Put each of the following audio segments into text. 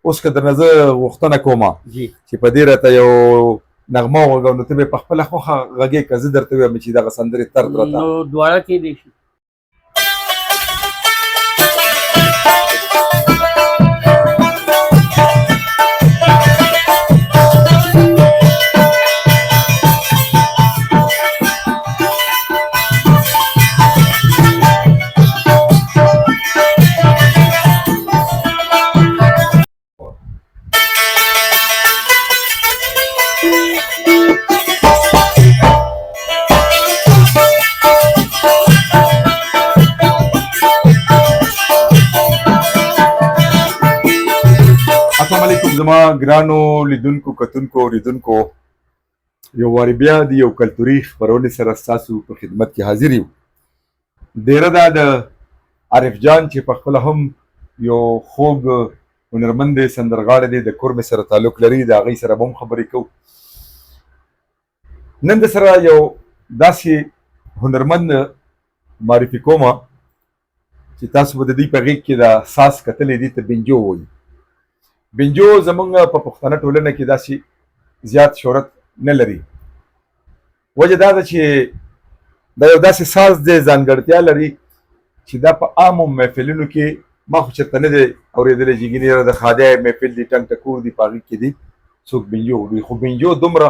اوس که درنه زه غوښتنه کوم چې په دې راته یو نغمه وغږوو نو ته به په خپله خوښه غږې که زه درته ووایم چې دغه سندرې طرز راته نو دواړه کېدی شي. السلام علیکم زما ګرانو لیدونکو کتونکو اوریدونکو یو وارې بیا د یو کلتوري خپرونې سره ستاسو په خدمت کې حاضر یو. ډیره دا د عارف جان چې په خپله هم یو خوږ هنرمند دی، سندرغاړی دی، د کور مې سره تعلق لري، د هغوی سره به هم خبرې کوو. نن د سره یو داسې هنرمند معرفي کومه چې تاسو به د دوی په غېږ کې د ساز کتلی دي ته بنجو وایي. بنجو زمونږ په پښتنه ټولنه کې داسې زیات شهرت نه لري. وجه دا ده چې دا یو داسې ساز دی، ځانګړتیا لري چې دا په عامو محفلونو کې ما خو چېرته نه دی اورېدلی چې ګینې یاره د خادی محفل دی، ټنګ ټکور دی، په هغې کې دی څوک بنجو وایي. خو بنجو دومره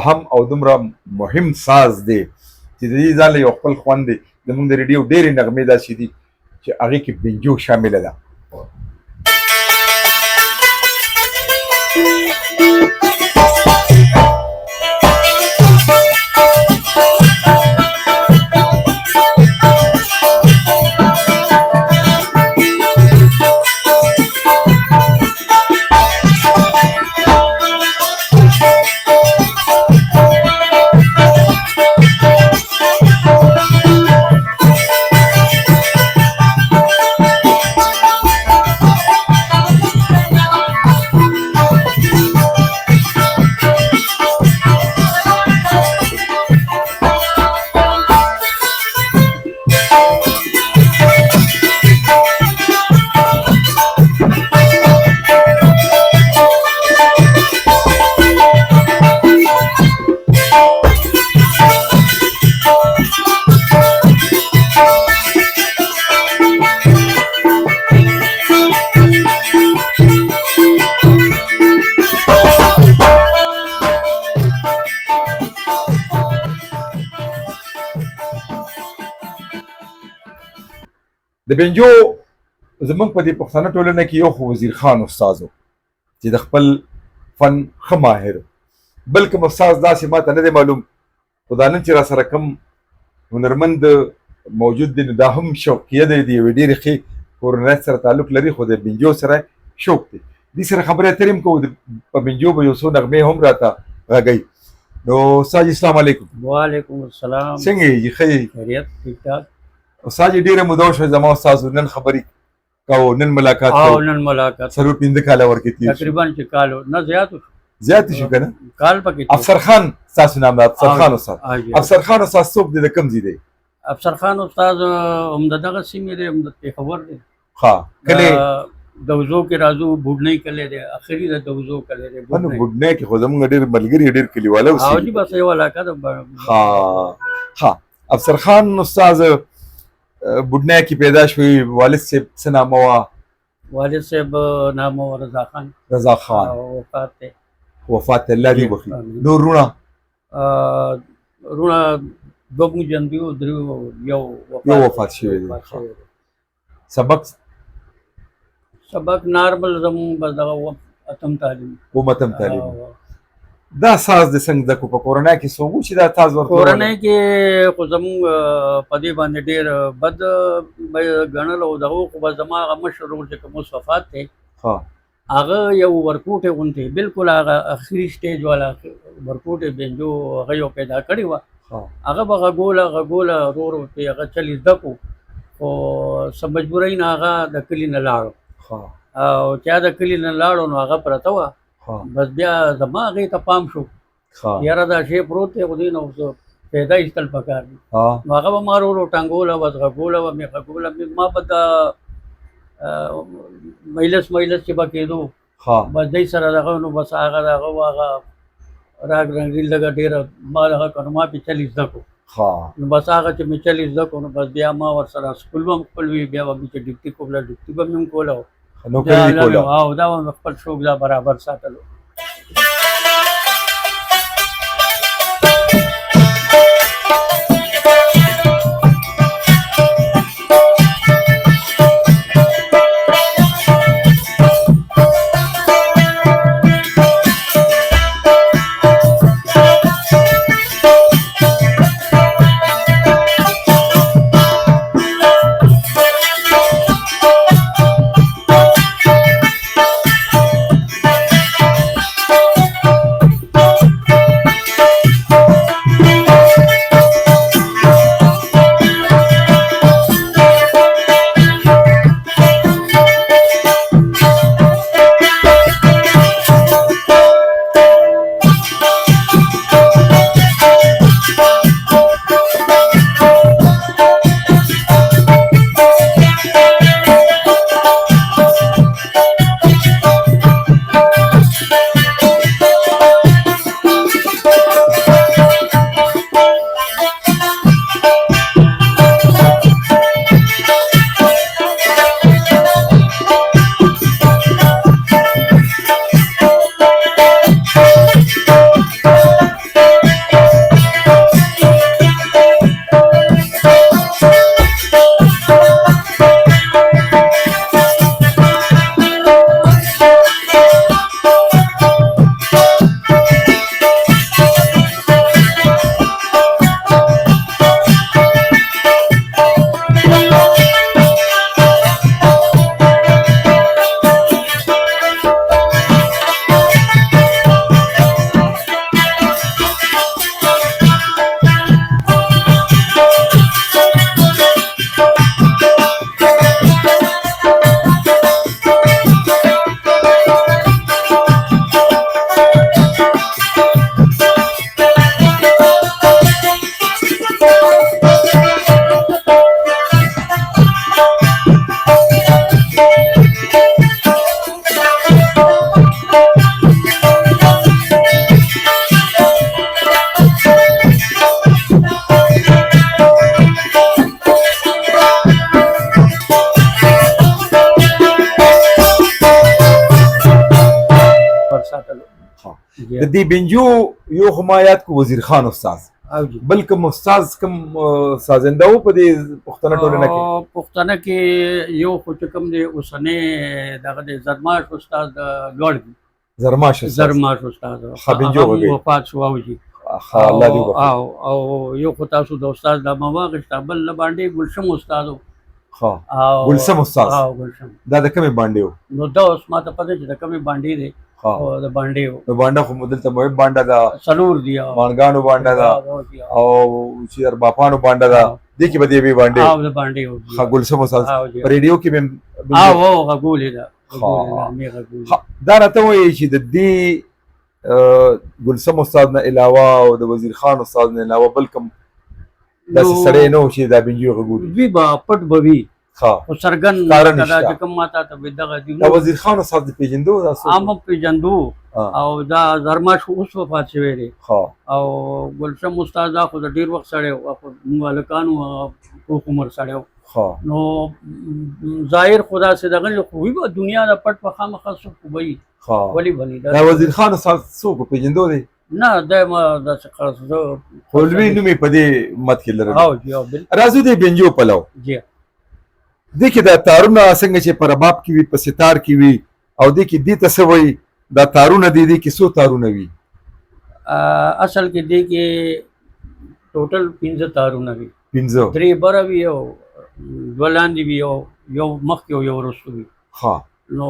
اهم او دومره مهم ساز دی چې د دې ځان له یو خپل خوند دی. زمونږ د ریډیو ډېرې نغمې داسې دي چې هغې کې بنجو شامله ده. د بنجو زمونږ په دې پښتانه ټولنه کې یو خو وزیر خان استاد و چې د خپل فن ښه ماهر، بل کوم استاد داسې ما ته نه دی معلوم. خو دا نن چې را سره کوم هنرمند موجود دی نو دا هم شوقیه دی، د یوې ډېرې ښې کورنۍ سره تعلق لري، خو د بنجو سره شوق دی. دې سره خبرې اترې هم کوو، په بنجو به یو څو نغمې هم راته غږوي. نو استاد جي السلام علیکم. وعلیکم السلام. څنګه یې جي؟ ښه یې؟ خیریت ٹھیک ټاک. استاد جي ډېره موده وشوه زما استاد نن خبرې کوو، نن ملاقات کوو. نن ملاقات څلور پنځه کاله ورکې تېر شو، تقریبا چې کال نه زیات شو که نه؟ کال پکې افسر خان ستاسو نام ده؟ افسر خان استاد. افسر خان استاد څوک دی، د کوم ځای دی؟ افسر خان استاد هم د دغه سیمې دی، هم د پېښور دی. ښه کلي دوزو کې راځو، بوډنۍ کلی دی، اخري د دوزو کلی دی. نو بوډنۍ کې خو زمونږ ډېر ملګري ډېر کلیواله اوسېږي. او جي بس یو علاقه ده. ښه افسر خان استاد بوډنۍ کې پیدا شوي، والد صاحب څه نامه وه؟ والد صاحب نامه رضا خان. رضا خان وفات دی. وفات دی، الله دې وبخي. نور رونه دوه مونږ ژوندي وو، درې یو وفات شوی دی. سبق نارمل زمونږ بس دغه اتم تعلیم. اتم تعلیم. دا ساز د څنګه زده کړو؟ په کورنۍ کې څوک و چې دا ساز ورته کورنۍ کې خو زمونږ په دې باندې ډېر بد ګڼل او دغه خو به زما هغه مشر ورور چې کوم اوس وفات دی هغه یو ورکوټې غوندې بالکل هغه اخري سټیج والا ورکوټې بنجو هغه یو پیدا کړې وه. هغه به غږوله ورور ورته هغه چل زده کړو، خو څه مجبورۍ نه هغه د کلي نه لاړو، او چا د کلي نه لاړو نو هغه پرته وه. بس بیا زما هغې ته پام شو، یاره دا شی پروت دی، خو دې نه اوس پیدا ایستل پکار دي. نو هغه به ما ورو ټنګوله، بس غږوله به مې ما به د مجلس چې به کېدو ها بس دی سره دغه نو بس هغه دغه هغه راګ رنګیل لګه ډېره ما دغه کړو ما پیچلي زده کړو ها نو بس هغه چې مې چلې زده کړو نو بس بیا ما ورسره سکول به هم خپل وي بیا به مې چې ډیپټي کوله ډیپټي به مې هم کوله نوکري دې کوله او دا به مې خپل شوق دا برابر ساتلو د دې بنجو یو حمایت کو وزیر خان استاد او جی بل کوم استاد کوم سازنده و په دې پښتنه ټولنه کې پښتنه کې یو خو چې کوم دی اوسنه دغه د زرماش استاد لوړ زرماش استاد بنجو وفات شو او جی الله دې او یو خو تاسو د استاد د مواغشت بل باندې ګلشم استاد ګلسم استاد دا د کومې باندې نو دا اوس ما ته پته چې د کومې باندې دی او د باندې خو مدلته مو باندې دا سلور دی مانګانو باندې دا او چې ارباپانو باندې دا د کې بده وی باندې او د باندې خا ګلسم استاد په ریډیو کې او غولې دا دا راته وایي چې د دې ګلسم استاد نه علاوه او د وزیر خان استاد نه علاوه بل کوم داسې سړی نه و چې دا بنجو غوړي وی با پټ بوي او سرګن کدا چې کوم ماته ته دغه دی دا وزیر خان صاحب د پیجندو عام پیجندو او دا زرماش اوس وفات شوی دی او ګلشم استاد خو د ډیر وخت سره او مالکانو او عمر سره نو ظاهر خدا سے دغه خو وی دنیا د پټ په خامخ خو وی ولی بنی دا وزیر خان صاحب څوک پیجندو دی نه دا ما د څه خپلوي نومې په دې مت کې لري او جی راځو د بنجو پلو جی د کې دا تارونه څنګه چې پر باب کې وي په ستار کې وي او د کې دې تسوي دا تارونه دي کې څو تارونه وي اصل کې دې کې ټوټل 15 تارونه وي 15 درې بره وي او ولان دي وي او یو مخ یو ورستو وي ها نو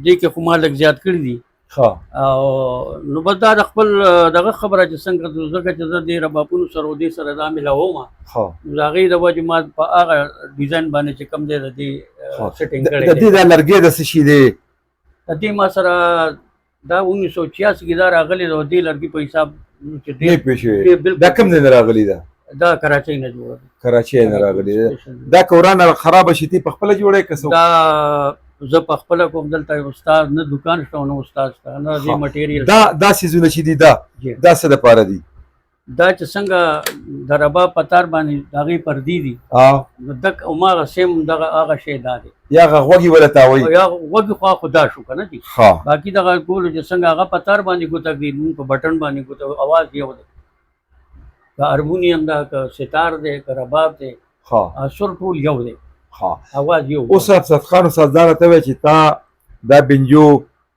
دې کې خو مالک زیات کړی دي او نو بس دا خپل دغه خبره چې څنګه زګه چې د دې رباپونو سره دې سره دا ملاوم نو هغه د وجه ما په هغه ډیزاین باندې چې کم دی د دې سیټینګ کړی د دې د لرګي د څه شي دی د دې ما سره دا 1986 کې دا راغلی د دې لرګي په حساب چې دې پېښې دا کوم نه راغلی دا کراچۍ نه جوړ کراچۍ نه راغلی دا کورانه خراب شي تی په خپل جوړه کسو دا زه په خپله کوم دلته یو استاد نه دکان شته نه استاد شته نه ها. دې مټیریل دا سیزونه چې دي دا څه دپاره دي؟ دا چې څنګه د رباب په تار باندې د هغې پردې دي نو دک هماغه سیم دغه هغه شی دا دی یا هغه غوږې وله تاوئ یا غوږې خوا خو دا شو که نه دي ښه باقي دغه ټولو چې څنګه هغه په تار باندې ګوته کړي مونږ په بټن باندې ګوته اواز یو دی که هارمونیم ده که ستار دی که رباب دی ښه سر ټول یو دی ښه اواز یو اوس افسد خان استاد دا راته وایي چې تا دا بنجو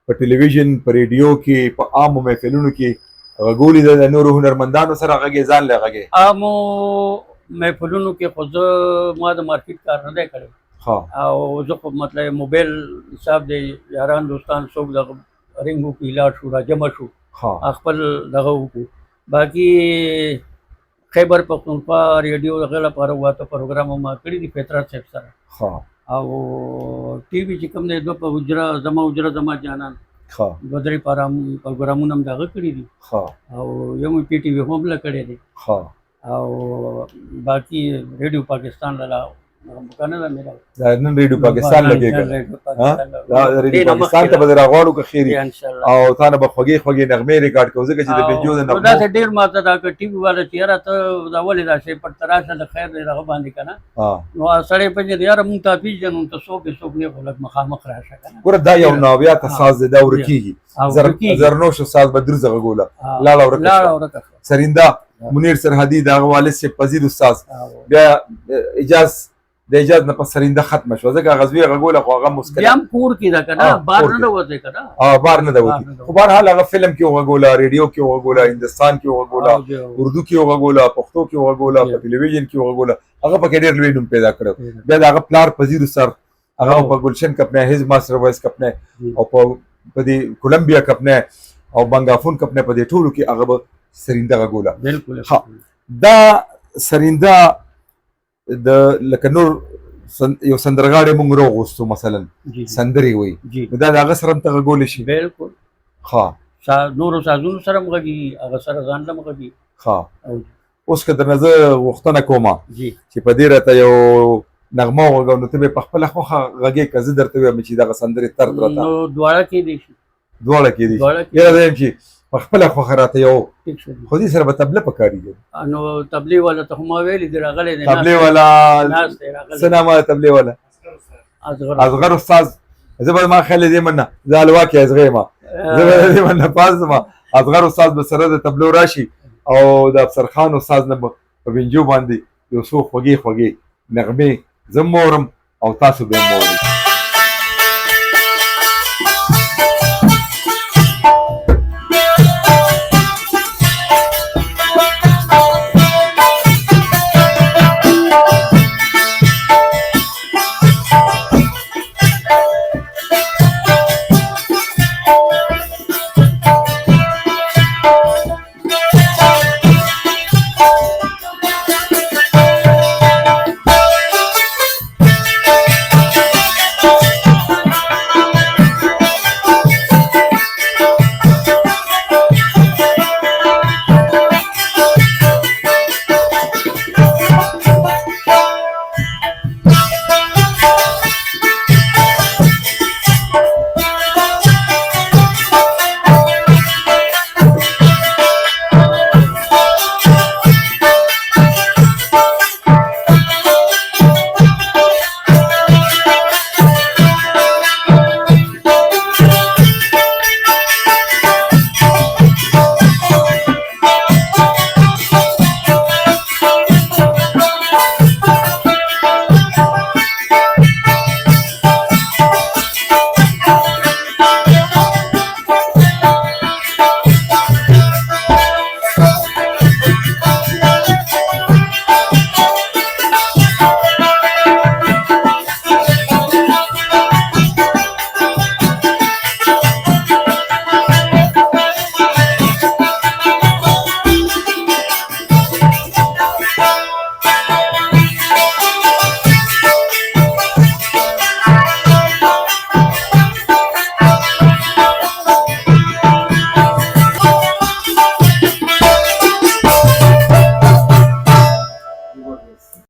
په ټلویزیون په ریډیو کې په عامو محفلونو کې غږولي ده د نورو هنرمندانو سره غږې ځان له غږې عامو محفلونو کې خو زه ما د مارکیټ کار نه دی کړی او زه خو مطلب موبایل حساب دی یاران دوستان څوک دغه رنګ وکړي لاړ شو راجمع شو خپل دغه وکړو باقي خیبر پښتونخوا ریډیو دغه لپاره واته پروګرام ما کړي دي فطرت صاحب سره او ټي وي چې کوم دی دوه په حجره زما جانان دوه درې پروګرامونه هم دغه کړي دي او یو مې پی ټي وي هم له کړی دی او باقي ریډیو پاکستان له کنه دا میرا دا نن ریډیو پاکستان لګېږي دا ریډیو پاکستان ته به دې راغواړو که خیر او تا نه به خوږې نغمې ریکارډ کوو ځکه چې د بنجو د نغمو داسې ډېر ماته دا که ټي وي والا چې یاره ته دا ولې دا شی پټ ته راشه د خیر دی دغه باندې که نه نو سړی پېژني یاره مونږ تا پېژنو ته څوک یې څوک نه خو لږ مخامخ راشه که نه ګوره دا یو ناویاته ساز دی دا ورکېږي زرنوشو ساز به دروزه غږوله لاړه ورکه سرینده منیر سرحدي د هغه والد صاحب پذیر استاذ بیا د ایجاز نه په سرینده ختمه شوه ځکه غزوي غږوله خو هغه مسکله بیا هم کور کې ده که نه بار نه وځي که نه بار نه ده وځي خو بهرحال هغه فلم کې وغږوله ریډیو کې وغږوله هندوستان کې وغږوله اردو کې وغږوله پښتو کې وغږوله په ټلویزیون کې وغږوله هغه پکې ډېر لوی نوم پیدا کړی بیا د هغه پلار پذیر سر هغه په ګلشن کپنه هیز ماسټر وایس کپنه او په دې کولمبیا کپنه او بنګافون کپنه په دې ټولو کې هغه به سرینده غږوله بالکل دا سرینده د لکه نور یو سندرغاړی مونږ راوغوستو مثلا سندرې وایي نو دا د هغه سره هم ته غږولی شي بالکل نورو سازونو سره هم غږېږي هغه سره ځان له هم غږېږي اوس که درنه زه غوښتنه کومه چې په دې راته یو نغمه وغږو نو ته به په خپله خوښه غږې که زه درته ووایم چې دغه سندرې طرز راته نو دواړه کېدی شي دواړه کېدی شي یاره زه یم چې په خپله خوښه راته یو خو دې سره به تبله پکارېږي نو تبلې والا ته خو ما ویلي دي راغلی دی تبلې والا څه نامه ده تبلې والا اصغر استاذ زه به ما خیال دې منه زه الوا کې اصغر یم زه به دې منه پاس ځم اصغر استاذ به سره د تبلو راشي او د افسر خان استاذ نه به په بنجو باندې یو څو خوږې نغمې زه مورم او تاسو به یې مورئ